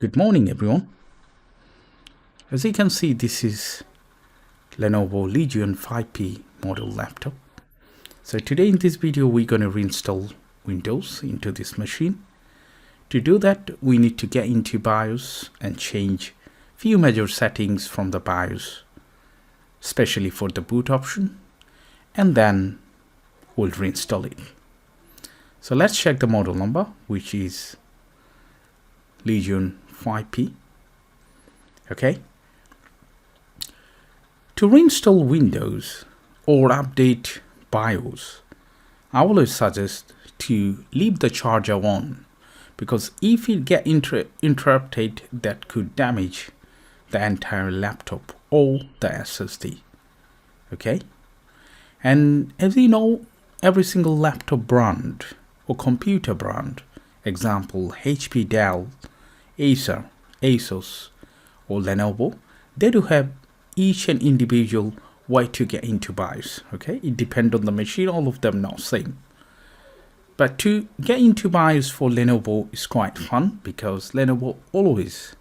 Good morning, everyone. As you can see, this is Lenovo Legion 5P model laptop. So today in this video, we're going to reinstall Windows into this machine. To do that, we need to get into BIOS and change few major settings from the BIOS, especially for the boot option, and then we'll reinstall it. So let's check the model number, which is Legion 5P. Okay. To reinstall Windows or update BIOS, I always suggest to leave the charger on, because if it get interrupted, that could damage the entire laptop or the SSD. Okay. And as you know, every single laptop brand or computer brand, example HP, Dell, Acer, Asus, or Lenovo, they do have each and individual way to get into BIOS. Okay, it depends on the machine, all of them not same. But to get into BIOS for Lenovo is quite fun, because Lenovo always,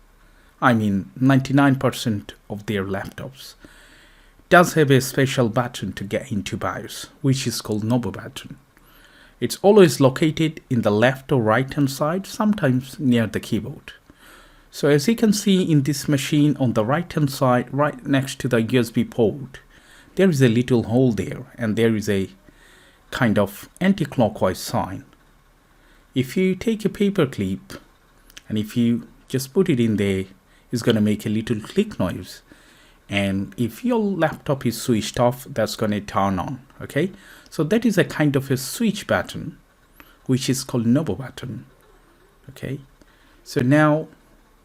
99% of their laptops does have a special button to get into BIOS, which is called Novo button. It's always located in the left or right hand side, sometimes near the keyboard. So as you can see in this machine, on the right hand side, right next to the USB port, there is a little hole there, and there is a kind of anti-clockwise sign. If you take a paper clip and if you just put it in there, it's going to make a little click noise. And if your laptop is switched off, that's going to turn on. Okay, so that is a kind of a switch button, which is called Novo button. Okay, so now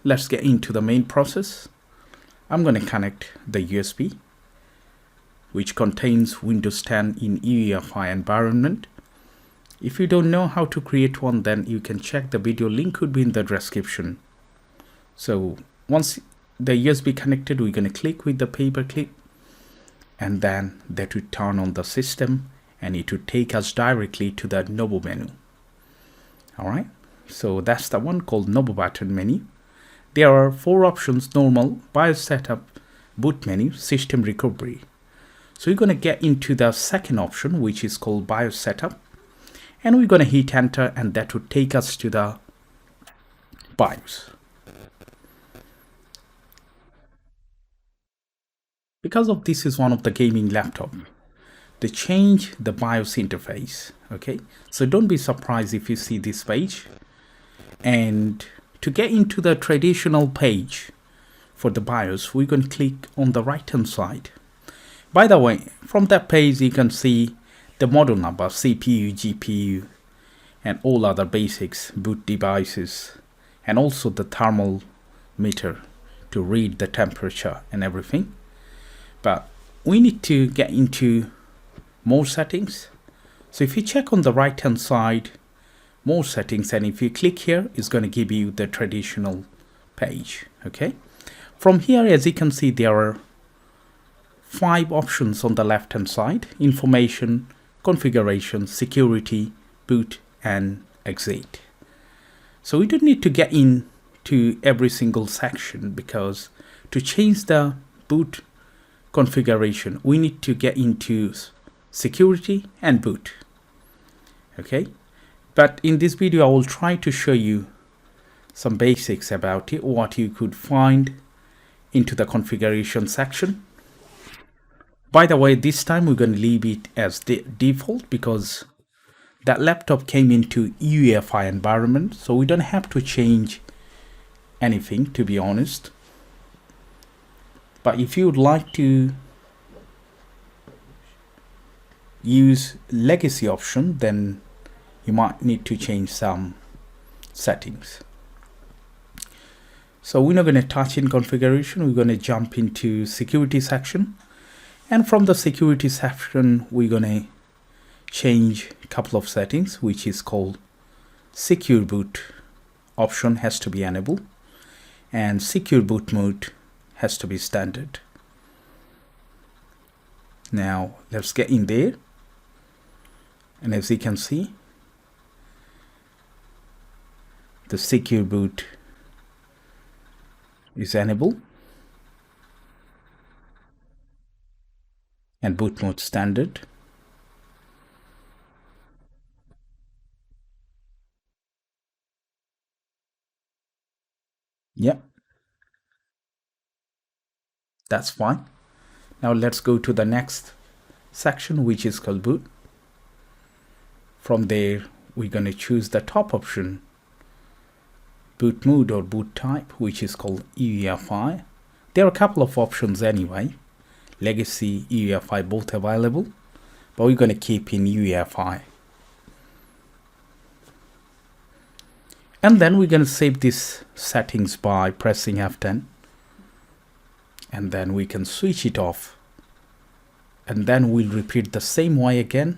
let's get into the main process. I'm going to connect the USB, which contains Windows 10 in UEFI environment. If you don't know how to create one, then you can check the video, link could be in the description. So once the USB connected, we're going to click with the paper clip, and then that will turn on the system and it will take us directly to the Novo menu. Alright, so that's the one called Novo button menu. There are 4 options: normal, BIOS setup, boot menu, system recovery. So we're going to get into the second option, which is called BIOS setup, and we're going to hit enter, and that would take us to the BIOS. Because of this is one of the gaming laptop, they change the BIOS interface. Okay, so don't be surprised if you see this page. And to get into the traditional page for the BIOS, we're going to click on the right hand side. By the way, from that page you can see the model number, CPU, GPU, and all other basics, boot devices, and also the thermal meter to read the temperature and everything. But we need to get into more settings. So if you check on the right hand side, more settings, and if you click here, it's going to give you the traditional page. Okay, from here, as you can see, there are 5 options on the left hand side: information, configuration, security, boot, and exit. So we don't need to get into every single section, because to change the boot configuration, we need to get into security and boot. Okay, but in this video I will try to show you some basics about it, what you could find into the configuration section. By the way, this time we're going to leave it as the default, because that laptop came into UEFI environment, so we don't have to change anything, to be honest. But if you would like to use legacy option, then you might need to change some settings. So we're not going to touch in configuration, we're going to jump into security section. And from the security section, we're going to change a couple of settings, which is called secure boot option has to be enabled, and secure boot mode has to be standard. Now let's get in there, and as you can see, the secure boot is enable and boot mode standard. Yep, that's fine. Now let's go to the next section, which is called boot. From there, we're going to choose the top option, boot mode or boot type, which is called UEFI. There are a couple of options anyway, legacy, UEFI, both available, but we're going to keep in UEFI. And then we're going to save these settings by pressing F10. And then we can switch it off. And then we'll repeat the same way again.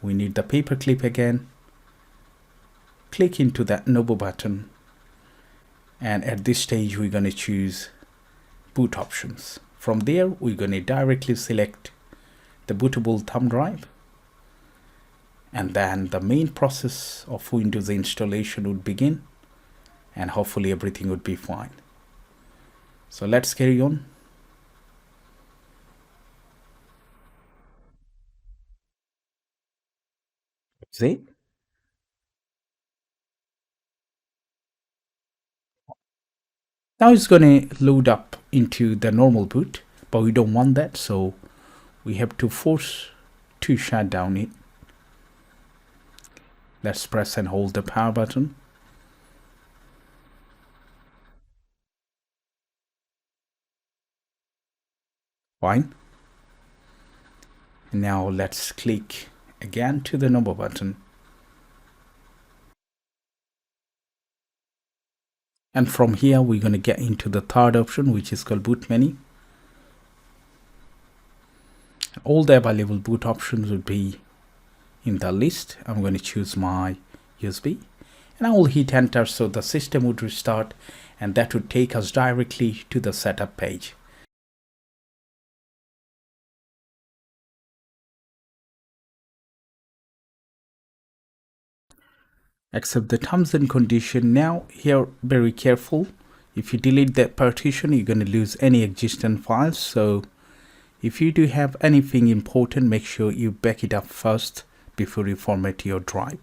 We need the paperclip again. Click into that Lenovo button. And at this stage, we're going to choose boot options. From there, we're going to directly select the bootable thumb drive. And then the main process of Windows installation would begin. And hopefully everything would be fine. So let's carry on. See? Now it's going to load up into the normal boot, but we don't want that, so we have to force to shut down it. Let's press and hold the power button. Fine. And now let's click again to the number button. And from here, we're going to get into the third option, which is called boot menu. All the available boot options would be in the list. I'm going to choose my USB and I will hit enter, so the system would restart and that would take us directly to the setup page. Accept the terms and condition. Now here, very careful. If you delete that partition, you're going to lose any existing files. So if you do have anything important, make sure you back it up first before you format your drive.